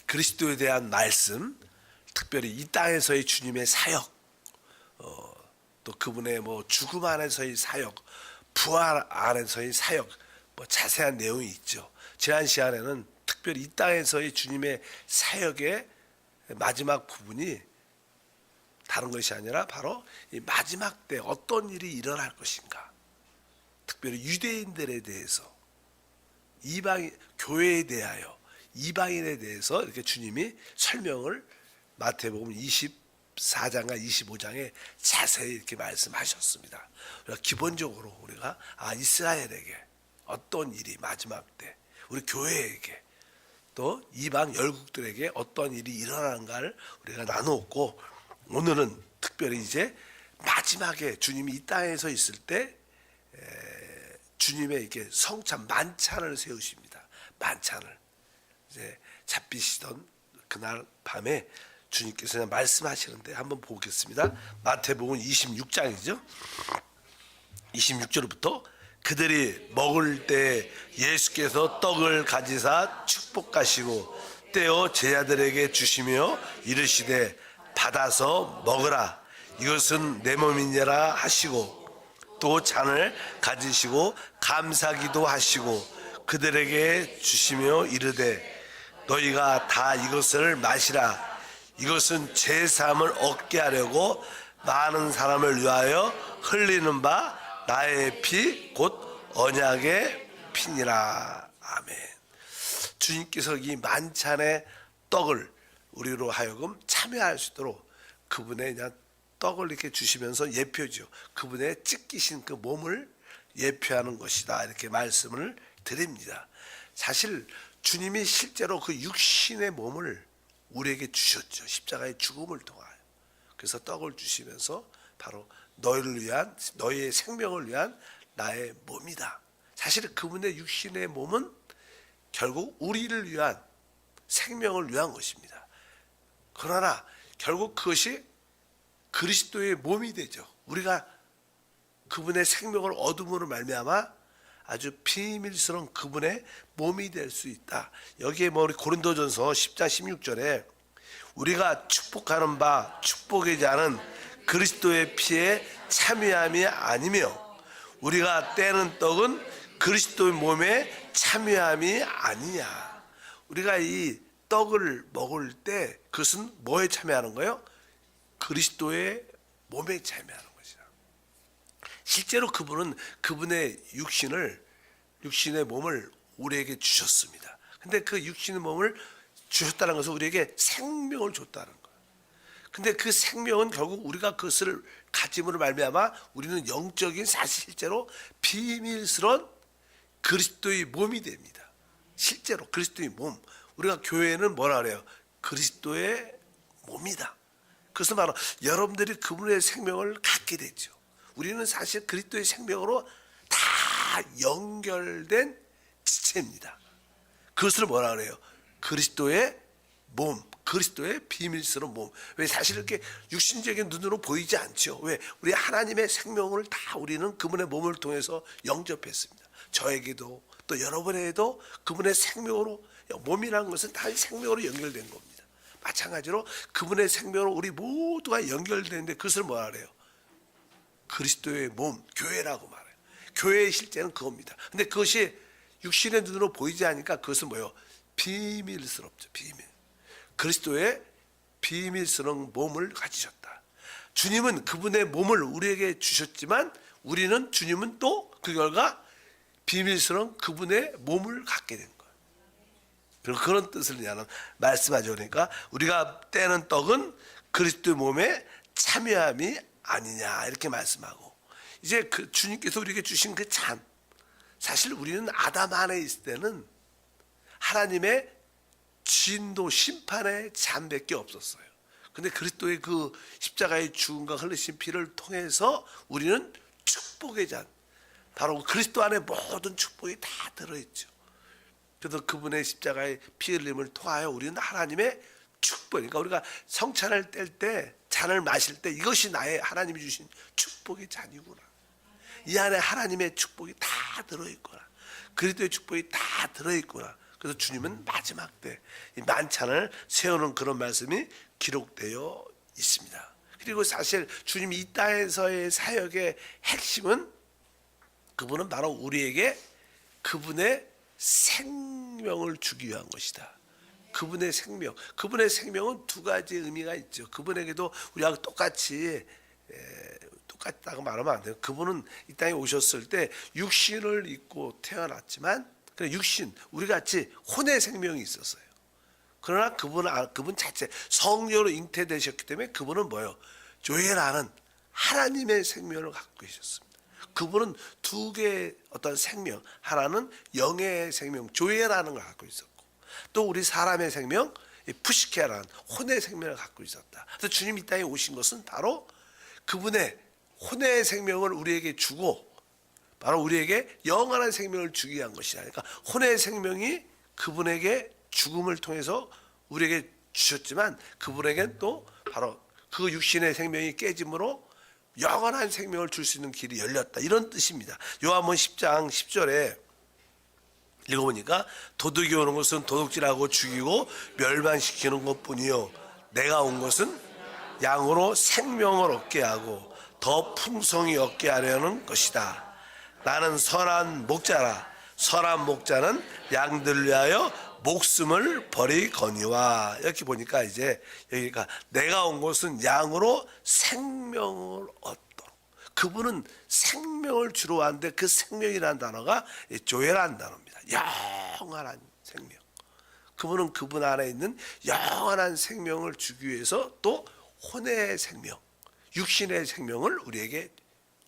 그리스도에 대한 말씀, 특별히 이 땅에서의 주님의 사역, 또 그분의 죽음 안에서의 사역, 부활 안에서의 사역, 자세한 내용이 있죠. 지난 시간에는 특별히 이 땅에서의 주님의 사역의 마지막 부분이 다른 것이 아니라 바로 이 마지막 때 어떤 일이 일어날 것인가, 특별히 유대인들에 대해서, 교회에 대하여, 이방인에 대해서 이렇게 주님이 설명을 마태복음 24장과 25장에 자세히 이렇게 말씀하셨습니다. 기본적으로 우리가 이스라엘에게 어떤 일이 마지막 때, 우리 교회에게, 또 이방 열국들에게 어떤 일이 일어나는가를 우리가 나누었고, 오늘은 특별히 이제 마지막에 주님이 이 땅에서 있을 때 주님의 이렇게 성찬 만찬을 세우십니다. 만찬을 이제 잡히시던 그날 밤에 주님께서 말씀하시는데 한번 보겠습니다. 마태복음 26장이죠. 26절부터 그들이 먹을 때 예수께서 떡을 가지사 축복하시고 떼어 제자들에게 주시며 이르시되 받아서 먹으라, 이것은 내 몸이니라 하시고, 또 잔을 가지시고 감사기도 하시고 그들에게 주시며 이르되 너희가 다 이것을 마시라, 이것은 제 삶을 얻게 하려고 많은 사람을 위하여 흘리는 바 나의 피 곧 언약의 피니라. 아멘. 주님께서 이 만찬의 떡을 우리로 하여금 참여할 수 있도록 그분의 그냥 떡을 이렇게 주시면서 예표죠. 그분의 찢기신 그 몸을 예표하는 것이다, 이렇게 말씀을 드립니다. 사실 주님이 실제로 그 육신의 몸을 우리에게 주셨죠. 십자가의 죽음을 통하여. 그래서 떡을 주시면서 바로 너희를 위한, 너희의 생명을 위한 나의 몸이다. 사실 그분의 육신의 몸은 결국 우리를 위한, 생명을 위한 것입니다. 그러나 결국 그것이 그리스도의 몸이 되죠. 우리가 그분의 생명을 얻음으로 말미암아 아주 비밀스러운 그분의 몸이 될 수 있다. 여기에 우리 고린도전서 10장 16절에 우리가 축복하는 바 축복이지 않은 그리스도의 피에 참여함이 아니며 우리가 떼는 떡은 그리스도의 몸에 참여함이 아니냐. 우리가 이 떡을 먹을 때 그것은 뭐에 참여하는 거예요? 그리스도의 몸에 참여하는 것이다. 실제로 그분은 그분의 육신의 몸을 우리에게 주셨습니다. 근데 그 육신의 몸을 주셨다는 것은 우리에게 생명을 줬다는 거예요. 근데 그 생명은 결국 우리가 그것을 가짐으로 말미암아 우리는 영적인, 사실 실제로 비밀스러운 그리스도의 몸이 됩니다. 실제로 그리스도의 몸. 우리가 교회는 뭐라 그래요? 그리스도의 몸이다. 그것은 바로 여러분들이 그분의 생명을 갖게 되죠. 우리는 사실 그리스도의 생명으로 다 연결된 지체입니다. 그것을 뭐라 그래요? 그리스도의 몸, 그리스도의 비밀스러운 몸. 왜 사실 이렇게 육신적인 눈으로 보이지 않죠? 왜? 우리 하나님의 생명을 다 우리는 그분의 몸을 통해서 영접했습니다. 저에게도 또 여러분에게도 그분의 생명으로, 몸이라는 것은 다 생명으로 연결된 겁니다. 마찬가지로 그분의 생명으로 우리 모두가 연결되는데 그것을 뭐라 그래요? 그리스도의 몸, 교회라고 말해요. 교회의 실제는 그겁니다. 근데 그것이 육신의 눈으로 보이지 않으니까 그것은 뭐예요? 비밀스럽죠. 비밀. 그리스도의 비밀스러운 몸을 가지셨다. 주님은 그분의 몸을 우리에게 주셨지만 우리는, 주님은 또 그 결과 비밀스러운 그분의 몸을 갖게 된 거예요. 그리고 그런 뜻을 말씀하죠. 그러니까 우리가 떼는 떡은 그리스도의 몸에 참여함이 아니냐, 이렇게 말씀하고, 이제 그 주님께서 우리에게 주신 그 잔, 사실 우리는 아담 안에 있을 때는 하나님의 진도 심판의 잔밖에 없었어요. 근데 그리스도의 그 십자가의 죽음과 흘리신 피를 통해서 우리는 축복의 잔, 바로 그리스도 안에 모든 축복이 다 들어있죠. 그래서 그분의 십자가의 피 흘림을 통하여 우리는 하나님의 축복, 그러니까 우리가 성찬을 뗄 때, 잔을 마실 때 이것이 나의 하나님이 주신 축복의 잔이구나. 이 안에 하나님의 축복이 다 들어있구나. 그리스도의 축복이 다 들어있구나. 그래서 주님은 마지막 때 이 만찬을 세우는 그런 말씀이 기록되어 있습니다. 그리고 사실 주님이 이 땅에서의 사역의 핵심은 그분은 바로 우리에게 그분의 생명을 주기 위한 것이다. 그분의 생명, 그분의 생명은 두 가지 의미가 있죠. 그분에게도 우리하고 똑같다고 말하면 안 돼요. 그분은 이 땅에 오셨을 때 육신을 입고 태어났지만 그 육신, 우리 같이 혼의 생명이 있었어요. 그러나 그분 자체 성령으로 잉태되셨기 때문에 그분은 뭐예요? 조엘하는 하나님의 생명을 갖고 계셨습니다. 그분은 두 개의 어떤 생명, 하나는 영의 생명, 조엘하는 걸 갖고 있었고, 또 우리 사람의 생명, 푸시케라는 혼의 생명을 갖고 있었다. 그래서 주님 이 땅에 오신 것은 바로 그분의 혼의 생명을 우리에게 주고, 바로 우리에게 영원한 생명을 주기 위한 것이다. 그러니까 혼의 생명이 그분에게 죽음을 통해서 우리에게 주셨지만, 그분에게는 또 바로 그 육신의 생명이 깨짐으로 영원한 생명을 줄 수 있는 길이 열렸다. 이런 뜻입니다. 요한복음 10장 10절에 읽어보니까 도둑이 오는 것은 도둑질하고 죽이고 멸망시키는 것뿐이요 내가 온 것은 양으로 생명을 얻게 하고 더 풍성히 얻게 하려는 것이다. 나는 선한 목자라. 선한 목자는 양들을 위하여 목숨을 버리거니와. 이렇게 보니까 이제 여기가 내가 온 것은 양으로 생명을 얻도록. 그분은 생명을 주로 왔는데 그 생명이라는 단어가 조엘한 단어입니다. 영원한 생명. 그분은 그분 안에 있는 영원한 생명을 주기 위해서 또 혼의 생명, 육신의 생명을 우리에게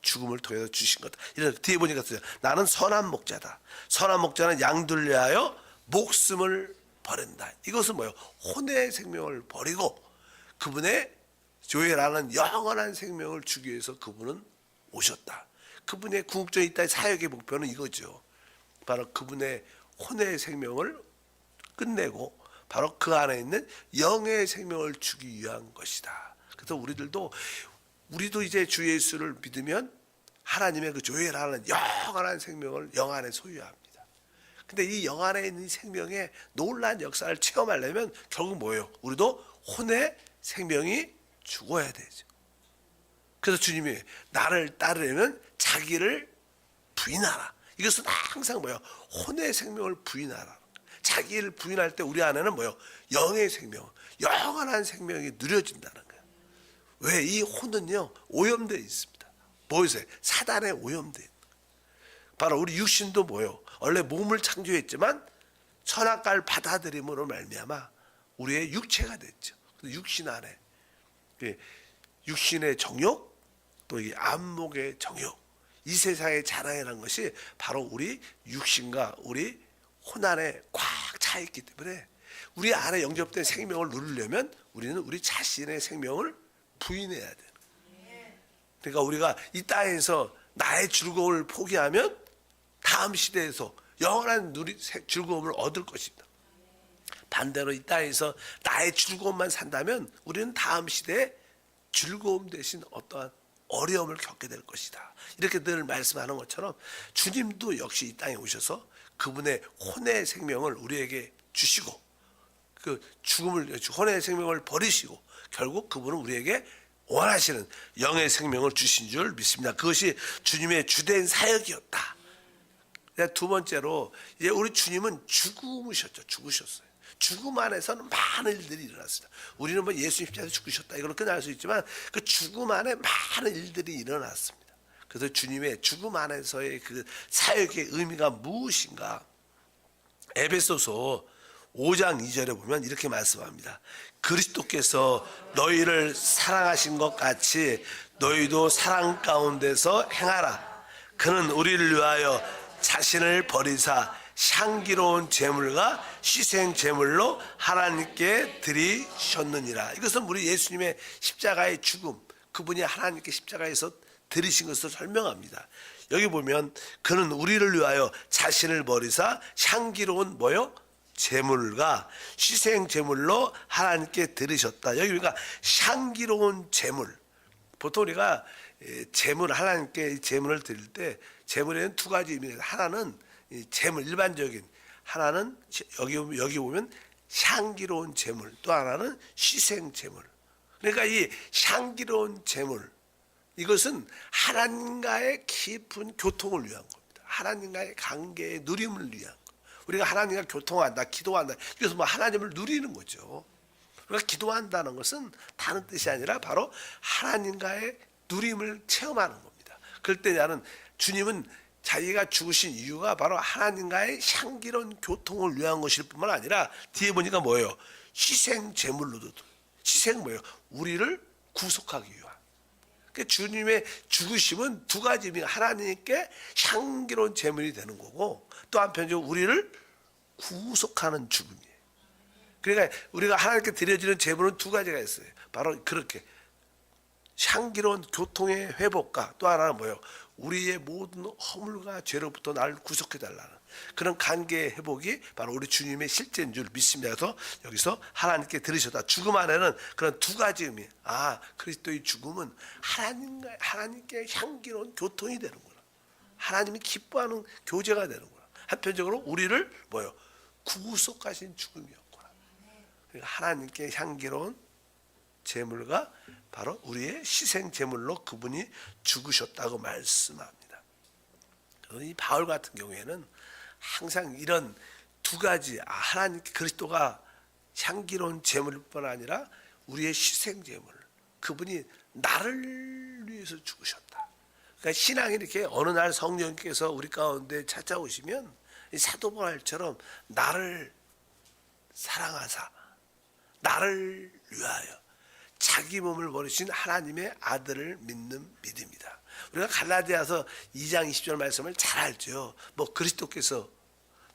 죽음을 통해서 주신 거다. 이런 뒤에 보니까 나는 선한 목자다. 선한 목자는 양들 위하여 목숨을 버린다. 이것은 뭐예요? 혼의 생명을 버리고 그분의 조엘하는 영원한 생명을 주기 위해서 그분은 오셨다. 그분의 궁극적인 이 땅의 사역의 목표는 이거죠. 바로 그분의 혼의 생명을 끝내고 바로 그 안에 있는 영의 생명을 주기 위한 것이다. 그래서 우리도 이제 주 예수를 믿으면 하나님의 그 조엘하는 영원한 생명을 영 안에 소유합니다. 근데 이 영 안에 있는 생명의 놀라운 역사를 체험하려면 결국 뭐예요? 우리도 혼의 생명이 죽어야 되죠. 그래서 주님이 나를 따르려면 자기를 부인하라. 이것은 항상 뭐예요? 혼의 생명을 부인하라. 자기를 부인할 때 우리 안에는 뭐예요? 영의 생명, 영원한 생명이 누려진다는 거예요. 왜? 이 혼은요 오염되어 있습니다. 보이세요? 사단에 오염되어 있는 거예요. 바로 우리 육신도 뭐예요? 원래 몸을 창조했지만 선악과를 받아들임으로 말미암아 우리의 육체가 됐죠. 육신 안에 육신의 정욕, 또 이 안목의 정욕, 이 세상의 자랑이라는 것이 바로 우리 육신과 우리 혼 안에 꽉 차 있기 때문에 우리 안에 영접된 생명을 누리려면 우리는 우리 자신의 생명을 부인해야 돼요. 그러니까 우리가 이 땅에서 나의 즐거움을 포기하면 다음 시대에서 영원한 즐거움을 얻을 것입니다. 반대로 이 땅에서 나의 즐거움만 산다면 우리는 다음 시대에 즐거움 대신 어떠한 어려움을 겪게 될 것이다. 이렇게 늘 말씀하는 것처럼 주님도 역시 이 땅에 오셔서 그분의 혼의 생명을 우리에게 주시고 그 혼의 생명을 버리시고 결국 그분은 우리에게 원하시는 영의 생명을 주신 줄 믿습니다. 그것이 주님의 주된 사역이었다. 두 번째로 이제 우리 주님은 죽으셨어요. 죽음 안에서는 많은 일들이 일어났습니다. 우리는 뭐 예수님 십자가에서 죽으셨다 이걸로 끝날 수 있지만 그 죽음 안에 많은 일들이 일어났습니다. 그래서 주님의 죽음 안에서의 그 사역의 의미가 무엇인가? 에베소서 5장 2절에 보면 이렇게 말씀합니다. 그리스도께서 너희를 사랑하신 것 같이 너희도 사랑 가운데서 행하라. 그는 우리를 위하여 자신을 버리사 향기로운 제물과 희생 제물로 하나님께 드리셨느니라. 이것은 우리 예수님의 십자가의 죽음, 그분이 하나님께 십자가에서 드리신 것을 설명합니다. 여기 보면 그는 우리를 위하여 자신을 버리사 향기로운 뭐요? 제물과 희생 제물로 하나님께 드리셨다. 여기 그러니까 향기로운 제물. 보통 우리가 제물, 하나님께 제물을 드릴 때 제물에는 두 가지 의미가 있어요. 하나는 제물, 일반적인 하나는 여기 보면 향기로운 제물, 또 하나는 희생 제물. 그러니까 이 향기로운 제물, 이것은 하나님과의 깊은 교통을 위한 겁니다. 하나님과의 관계의 누림을 위한 거. 우리가 하나님과 교통한다, 기도한다. 그래서 뭐 하나님을 누리는 거죠. 우리가 기도한다는 것은 다른 뜻이 아니라 바로 하나님과의 누림을 체험하는 겁니다. 그럴 때 나는 주님은 자기가 죽으신 이유가 바로 하나님과의 향기로운 교통을 위한 것일 뿐만 아니라 뒤에 보니까 뭐예요? 희생 제물로도. 희생은 뭐예요? 우리를 구속하기 위한. 그러니까 주님의 죽으심은 두 가지 의미가 하나님께 향기로운 제물이 되는 거고 또 한편적으로 우리를 구속하는 죽음이에요. 그러니까 우리가 하나님께 드려지는 제물은 두 가지가 있어요. 바로 그렇게 향기로운 교통의 회복과 또 하나는 뭐예요? 우리의 모든 허물과 죄로부터 나를 구속해달라는 그런 관계의 회복이 바로 우리 주님의 실제인 줄 믿습니다. 그래서 여기서 하나님께 들으셨다. 죽음 안에는 그런 두 가지 의미. 그리스도의 죽음은 하나님께 향기로운 교통이 되는구나. 하나님이 기뻐하는 교제가 되는구나. 한편적으로 우리를 뭐예요? 구속하신 죽음이었구나. 그러니까 하나님께 향기로운 제물과 바로 우리의 희생 제물로 그분이 죽으셨다고 말씀합니다. 이 바울 같은 경우에는 항상 이런 두 가지, 하나님께 그리스도가 향기로운 제물일 뿐 아니라 우리의 희생 제물, 그분이 나를 위해서 죽으셨다. 그러니까 신앙이 이렇게 어느 날 성령께서 우리 가운데 찾아오시면 사도 바울처럼 나를 사랑하사 나를 위하여 자기 몸을 버리신 하나님의 아들을 믿는 믿음이다. 우리가 갈라디아서 2장 20절 말씀을 잘 알죠. 그리스도께서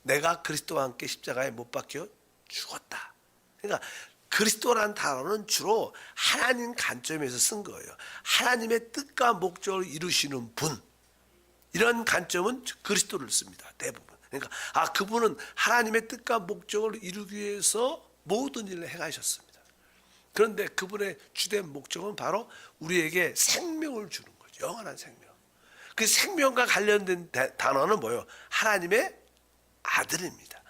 내가 그리스도와 함께 십자가에 못 박혀 죽었다. 그러니까 그리스도라는 단어는 주로 하나님 관점에서 쓴 거예요. 하나님의 뜻과 목적을 이루시는 분. 이런 관점은 그리스도를 씁니다. 대부분. 그러니까 그분은 하나님의 뜻과 목적을 이루기 위해서 모든 일을 행하셨습니다. 그런데 그분의 주된 목적은 바로 우리에게 생명을 주는 거죠. 영원한 생명. 그 생명과 관련된 단어는 뭐예요? 하나님의 아들입니다.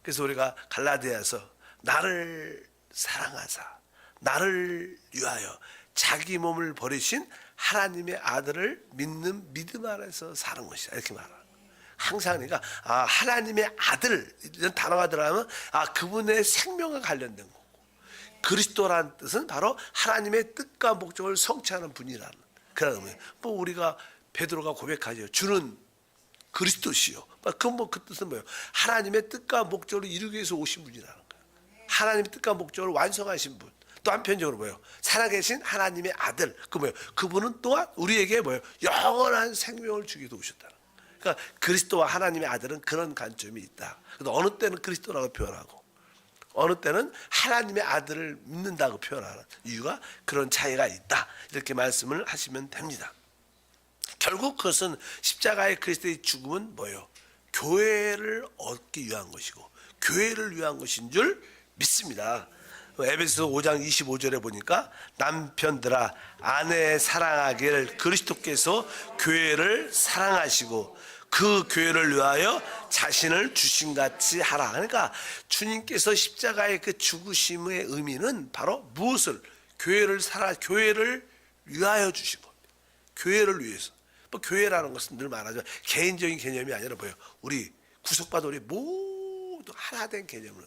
그래서 우리가 갈라디아서 나를 사랑하사 나를 위하여 자기 몸을 버리신 하나님의 아들을 믿는 믿음 안에서 사는 것이다. 이렇게 말합니다. 항상 그러니까 하나님의 아들 이런 단어가 들어가면 그분의 생명과 관련된 거고 그리스도라는 뜻은 바로 하나님의 뜻과 목적을 성취하는 분이라는 그런 의미. 우리가 베드로가 고백하죠. 주는 그리스도시요. 그 뜻은 뭐예요? 하나님의 뜻과 목적을 이루기 위해서 오신 분이라는 거예요. 하나님의 뜻과 목적을 완성하신 분. 또 한편적으로 뭐예요? 살아계신 하나님의 아들. 그분은 또한 우리에게 뭐예요? 영원한 생명을 주기도 오셨다는 거예요. 그러니까 그리스도와 하나님의 아들은 그런 관점이 있다. 그래서 어느 때는 그리스도라고 표현하고 어느 때는 하나님의 아들을 믿는다고 표현하는 이유가 그런 차이가 있다. 이렇게 말씀을 하시면 됩니다. 결국 그것은 십자가의 그리스도의 죽음은 뭐예요? 교회를 얻기 위한 것이고 교회를 위한 것인 줄 믿습니다. 에베소서 5장 25절에 보니까 남편들아 아내 사랑하기를 그리스도께서 교회를 사랑하시고 그 교회를 위하여 자신을 주신같이 하라. 그러니까 주님께서 십자가의 그 죽으심의 의미는 바로 무엇을 교회를 위하여 주신 겁니다. 교회를 위해서. 교회라는 것은 늘 말하죠. 개인적인 개념이 아니라 뭐예요? 우리 구속받은 우리 모두 하나된 개념으로.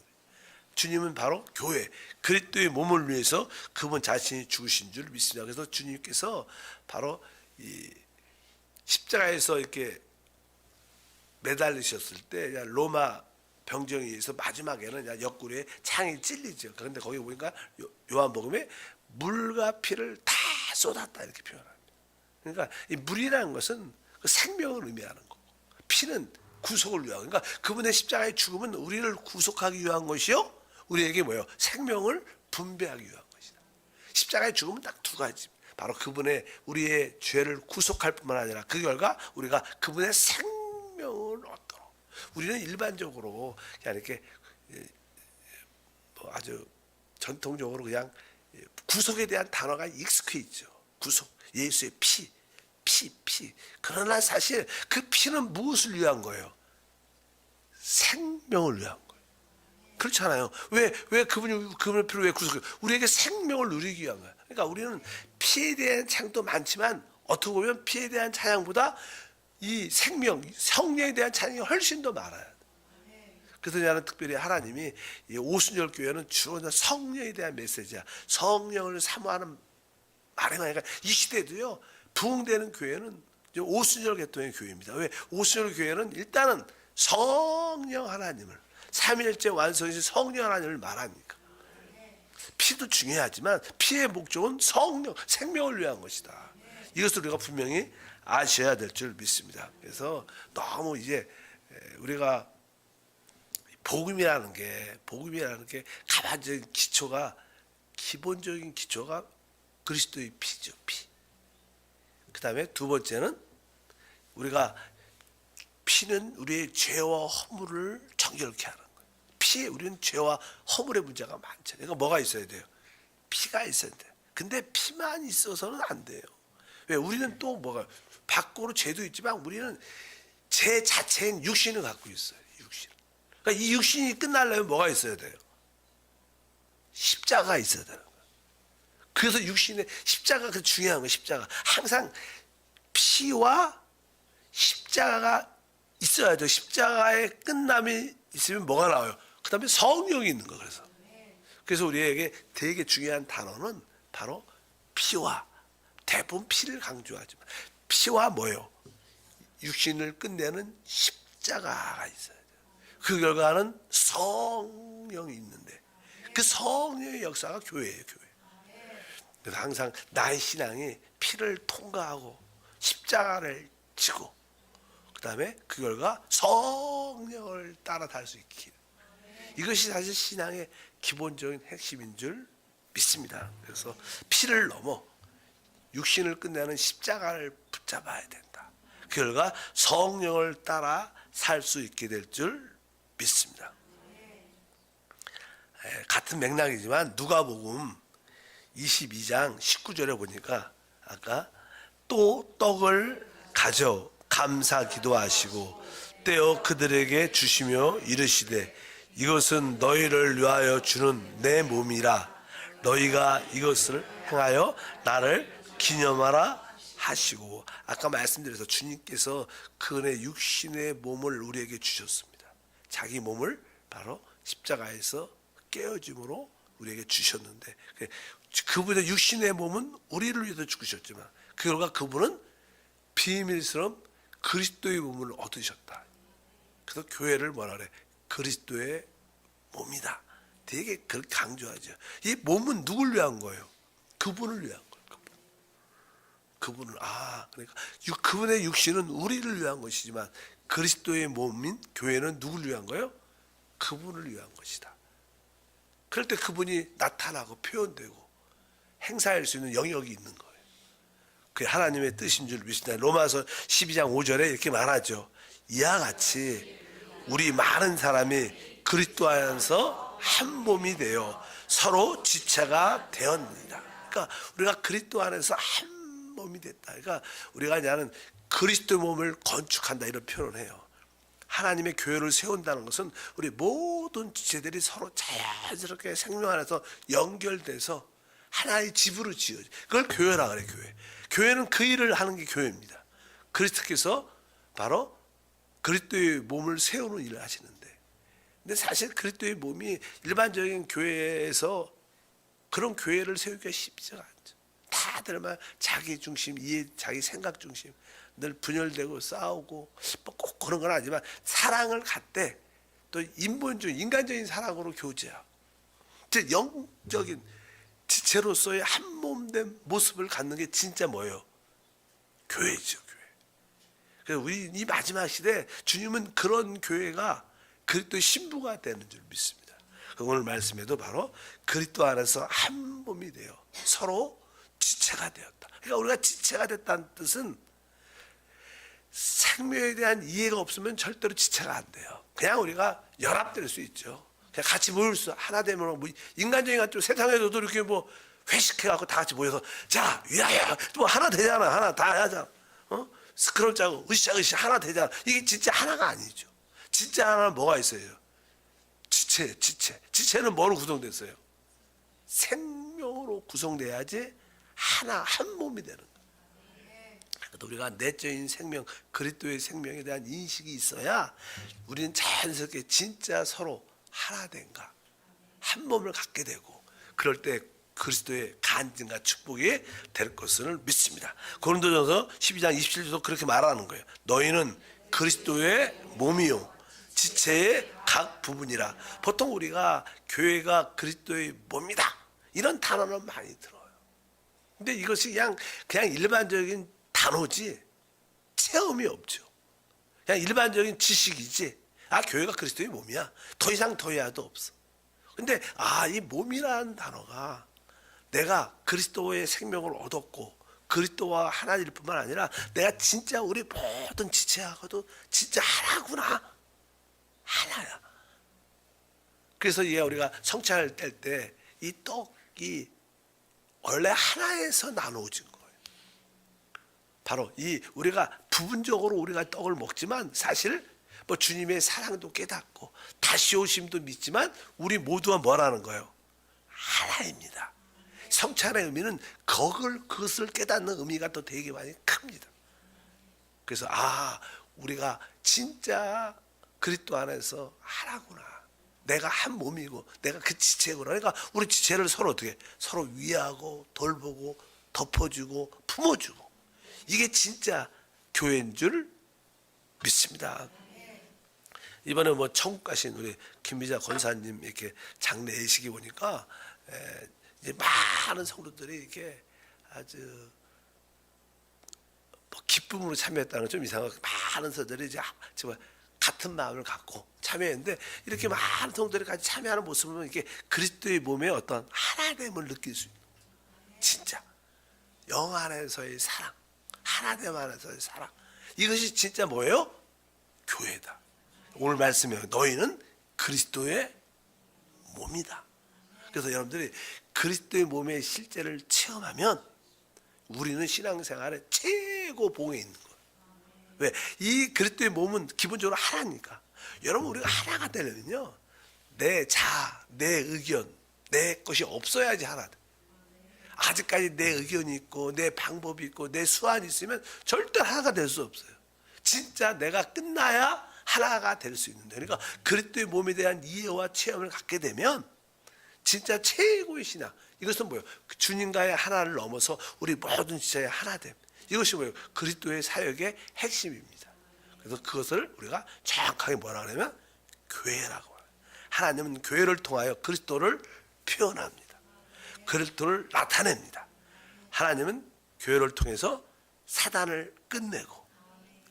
주님은 바로 교회, 그리스도의 몸을 위해서 그분 자신이 죽으신 줄 믿습니다. 그래서 주님께서 바로 이 십자가에서 이렇게 매달리셨을 때 로마 병정에 의해서 마지막에는 옆구리에 창이 찔리죠. 그런데 거기 보니까 요한복음에 물과 피를 다 쏟았다 이렇게 표현합니다. 그러니까 이 물이라는 것은 그 생명을 의미하는 거고 피는 구속을 위하고 그러니까 그분의 십자가의 죽음은 우리를 구속하기 위한 것이요 우리에게 뭐예요? 생명을 분배하기 위한 것이다. 십자가의 죽음은 딱 두 가지. 바로 그분의 우리의 죄를 구속할 뿐만 아니라 그 결과 우리가 그분의 생명을 얻도록. 우리는 일반적으로 그냥 이렇게 아주 전통적으로 그냥 구속에 대한 단어가 익숙해 있죠. 구속, 예수의 피. 그러나 사실 그 피는 무엇을 위한 거예요? 생명을 위한 거예요. 그렇잖아요. 왜 그분의 피로 왜 구속해요? 우리에게 생명을 누리기 위한 거예요. 그러니까 우리는 피에 대한 찬양도 많지만 어떻게 보면 피에 대한 찬양보다 이 생명, 성령에 대한 찬양이 훨씬 더 많아요. 그래서 나는 특별히 하나님이 이 오순절 교회는 주로 성령에 대한 메시지야. 성령을 사모하는 말행하니까 이 시대도요. 부흥되는 교회는 오순절 계통의 교회입니다. 왜? 오순절 교회는 일단은 성령 하나님을 삼위일체 완성이신 성령 하나님을 말하니까. 피도 중요하지만 피의 목적은 성령, 생명을 위한 것이다. 이것을 우리가 분명히 아셔야 될 줄 믿습니다. 그래서 너무 이제 우리가 복음이라는 게 가반적인 기초가, 기본적인 기초가 그리스도의 피죠. 피. 그 다음에 두 번째는 우리가 피는 우리의 죄와 허물을 정결케 하는 거예요. 피에 우리는 죄와 허물의 문제가 많잖아요. 그러니까 뭐가 있어야 돼요? 피가 있어야 돼요. 근데 피만 있어서는 안 돼요. 왜? 우리는 또 뭐가, 밖으로 죄도 있지만 우리는 죄 자체인 육신을 갖고 있어요. 육신. 그러니까 이 육신이 끝나려면 뭐가 있어야 돼요? 십자가가 있어야 되는 거예요. 그래서 육신의 십자가가 그 중요한 거예요. 십자가. 항상 피와 십자가가 있어야 돼요. 십자가의 끝남이 있으면 뭐가 나와요? 그 다음에 성령이 있는 거예요. 그래서 우리에게 되게 중요한 단어는 바로 피와, 대부분 피를 강조하지만 피와 뭐예요? 육신을 끝내는 십자가가 있어야 돼요. 그 결과는 성령이 있는데 그 성령의 역사가 교회예요. 교회. 그래서 항상 나의 신앙이 피를 통과하고 십자가를 지고 그 다음에 그 결과 성령을 따라 달 수 있기, 이것이 사실 신앙의 기본적인 핵심인 줄 믿습니다. 그래서 피를 넘어 육신을 끝내는 십자가를 붙잡아야 된다. 그 결과 성령을 따라 살 수 있게 될 줄 믿습니다. 같은 맥락이지만 누가복음 22장 19절에 보니까 아까 또 떡을 가져 감사 기도하시고 떼어 그들에게 주시며 이르시되 이것은 너희를 위하여 주는 내 몸이라 너희가 이것을 행하여 나를 기념하라 하시고, 아까 말씀드려서 주님께서 그의 육신의 몸을 우리에게 주셨습니다. 자기 몸을 바로 십자가에서 깨어짐으로 우리에게 주셨는데 그분의 육신의 몸은 우리를 위해서 죽으셨지만 그 결과 그분은 비밀스러운 그리스도의 몸을 얻으셨다. 그래서 교회를 뭐라 그래? 그리스도의 몸이다. 되게 그렇게 강조하죠. 이 몸은 누굴 위한 거예요? 그분을 위한 거예요. 그분을. 그러니까 그분의 육신은 우리를 위한 것이지만 그리스도의 몸인 교회는 누굴 위한 거예요? 그분을 위한 것이다. 그럴 때 그분이 나타나고 표현되고 행사할 수 있는 영역이 있는 거예요. 그게 하나님의 뜻인 줄 믿습니다. 로마서 12장 5절에 이렇게 말하죠. 이와 같이 우리 많은 사람이 그리스도 안에서 한 몸이 되어 서로 지체가 되었느니라. 그러니까 우리가 그리스도 안에서 한 몸이 됐다. 그러니까 우리가 이제는 그리스도 몸을 건축한다 이런 표현을 해요. 하나님의 교회를 세운다는 것은 우리 모든 지체들이 서로 자연스럽게 생명 안에서 연결돼서 하나의 집으로 지어져. 그걸 교회라 그래. 교회. 교회는 그 일을 하는 게 교회입니다. 그리스도께서 바로 그리스도의 몸을 세우는 일을 하시는데, 근데 사실 그리스도의 몸이 일반적인 교회에서 그런 교회를 세우기가 쉽지가 않죠. 다들만 자기 중심, 자기 생각 중심, 늘 분열되고 싸우고 뭐 꼭 그런 건 아니지만 사랑을 갖되 또 인본주의, 인간적인 사랑으로 교제하고 즉 영적인 지체로서의 한 몸된 모습을 갖는 게 진짜 뭐예요? 교회죠. 교회. 그래서 우리 이 마지막 시대에 주님은 그런 교회가 그리스도의 신부가 되는 줄 믿습니다. 오늘 말씀에도 바로 그리스도 안에서 한 몸이 되어 서로 지체가 되었다. 그러니까 우리가 지체가 됐다는 뜻은 생명에 대한 이해가 없으면 절대로 지체가 안 돼요. 그냥 우리가 연합될 수 있죠. 그냥 같이 모일 수, 하나 되면 뭐 인간적인 것도 세상에서도 이렇게 뭐 회식해갖고 다 같이 모여서 자 위하여 뭐 하나 되잖아. 하나 다 하자. 스크롤 짜고 으쌰으쌰 하나 되잖아. 이게 진짜 하나가 아니죠. 지체 하나는 뭐가 있어요? 지체는 뭐로 구성됐어요? 생명으로 구성돼야지 한 몸이 되는 거예요. 우리가 내적인 생명, 그리스도의 생명에 대한 인식이 있어야 우리는 자연스럽게 진짜 서로 하나 된가, 한 몸을 갖게 되고, 그럴 때 그리스도의 간증과 축복이 될 것을 믿습니다. 고린도전서 12장 27절도 그렇게 말하는 거예요. 너희는 그리스도의 몸이요 지체의 각 부분이라. 보통 우리가 교회가 그리스도의 몸이다 이런 단어는 많이 들어요. 근데 이것이 그냥 일반적인 단어지 체험이 없죠. 그냥 일반적인 지식이지. 교회가 그리스도의 몸이야. 더 이상 더 해야도 없어. 근데 이 몸이라는 단어가 내가 그리스도의 생명을 얻었고 그리스도와 하나일 뿐만 아니라 내가 진짜 우리 모든 지체하고도 진짜 하나구나. 하나야. 그래서 우리가 성찬을 뗄 때 이 떡이 원래 하나에서 나누어진 거예요. 바로 우리가 부분적으로 우리가 떡을 먹지만 사실 주님의 사랑도 깨닫고 다시 오심도 믿지만 우리 모두가 뭐라는 거예요? 하나입니다. 성찬의 의미는 그것을 깨닫는 의미가 또 되게 많이 큽니다. 그래서 우리가 진짜 그리스도 안에서 하나구나. 내가 한 몸이고 내가 그 지체구나. 그러니까 우리 지체를 서로 어떻게 서로 위하고 돌보고 덮어주고 품어주고, 이게 진짜 교회인 줄 믿습니다. 이번에 천국 가신 우리 김미자 권사님 이렇게 장례 예식이 보니까 이제 많은 성도들이 이렇게 아주 기쁨으로 참여했다는 건 좀 이상하고, 많은 성도들이 이제 정말 같은 마음을 갖고 참여했는데, 이렇게 많은 성도들이 같이 참여하는 모습을 보면 이렇게 그리스도의 몸의 어떤 하나됨을 느낄 수 있는, 진짜 영 안에서의 사랑, 하나됨 안에서의 사랑, 이것이 진짜 뭐예요? 교회다. 오늘 말씀에 너희는 그리스도의 몸이다. 그래서 여러분들이 그리스도의 몸의 실제를 체험하면 우리는 신앙생활에 최고 봉에 있는 거예요. 왜? 이 그리스도의 몸은 기본적으로 하나니까. 여러분, 우리가 하나가 되려면요, 내 자아, 내 의견, 내 것이 없어야지 하나 돼. 아직까지 내 의견이 있고 내 방법이 있고 내 수완이 있으면 절대 하나가 될 수 없어요. 진짜 내가 끝나야 하나가 될 수 있는데, 그러니까 그리스도의 몸에 대한 이해와 체험을 갖게 되면 진짜 최고의 신앙, 이것은 뭐예요? 주님과의 하나를 넘어서 우리 모든 지체의 하나됨, 이것이 뭐예요? 그리스도의 사역의 핵심입니다. 그래서 그것을 우리가 정확하게 뭐라 그러냐면 교회라고 해요. 하나님은 교회를 통하여 그리스도를 표현합니다. 그리스도를 나타냅니다. 하나님은 교회를 통해서 사단을 끝내고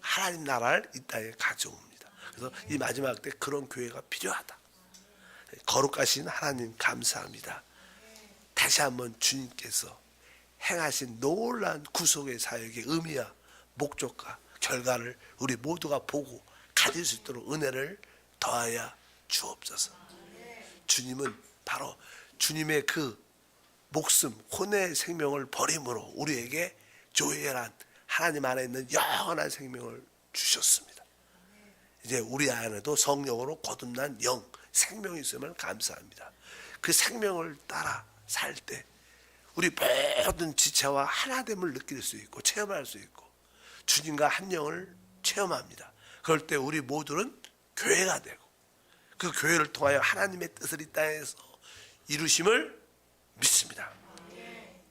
하나님 나라를 이 땅에 가져옵니다. 그래서 이 마지막 때 그런 교회가 필요하다. 거룩하신 하나님 감사합니다. 다시 한번 주님께서 행하신 놀라운 구속의 사역의 의미와 목적과 결과를 우리 모두가 보고 가질 수 있도록 은혜를 더하여 주옵소서. 주님은 바로 주님의 그 목숨, 혼의 생명을 버림으로 우리에게 조회란 하나님 안에 있는 영원한 생명을 주셨습니다. 이제 우리 안에도 성령으로 거듭난 영, 생명이 있으면 감사합니다. 그 생명을 따라 살 때 우리 모든 지체와 하나됨을 느낄 수 있고 체험할 수 있고 주님과 한 영을 체험합니다. 그럴 때 우리 모두는 교회가 되고 그 교회를 통하여 하나님의 뜻을 이 땅에서 이루심을 믿습니다.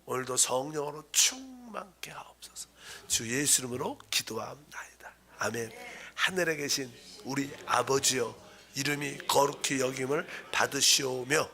오늘도 성령으로 충만케 하옵소서. 주 예수 이름으로 기도합나이다. 아멘. 하늘에 계신 우리 아버지여, 이름이 거룩히 여김을 받으시오며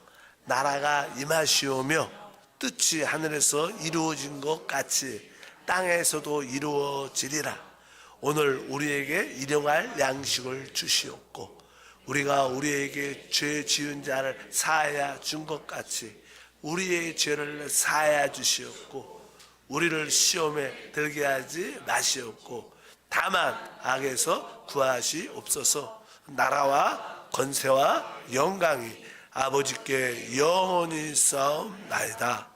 나라가 임하시오며 뜻이 하늘에서 이루어진 것 같이 땅에서도 이루어지리라. 오늘 우리에게 일용할 양식을 주시옵고 우리가 우리에게 죄 지은 자를 사하여 준 것 같이 우리의 죄를 사하여 주시옵고 우리를 시험에 들게 하지 마시옵고 다만 악에서 구하시옵소서. 나라와 권세와 영광이 아버지께 영원히 싸움나이다.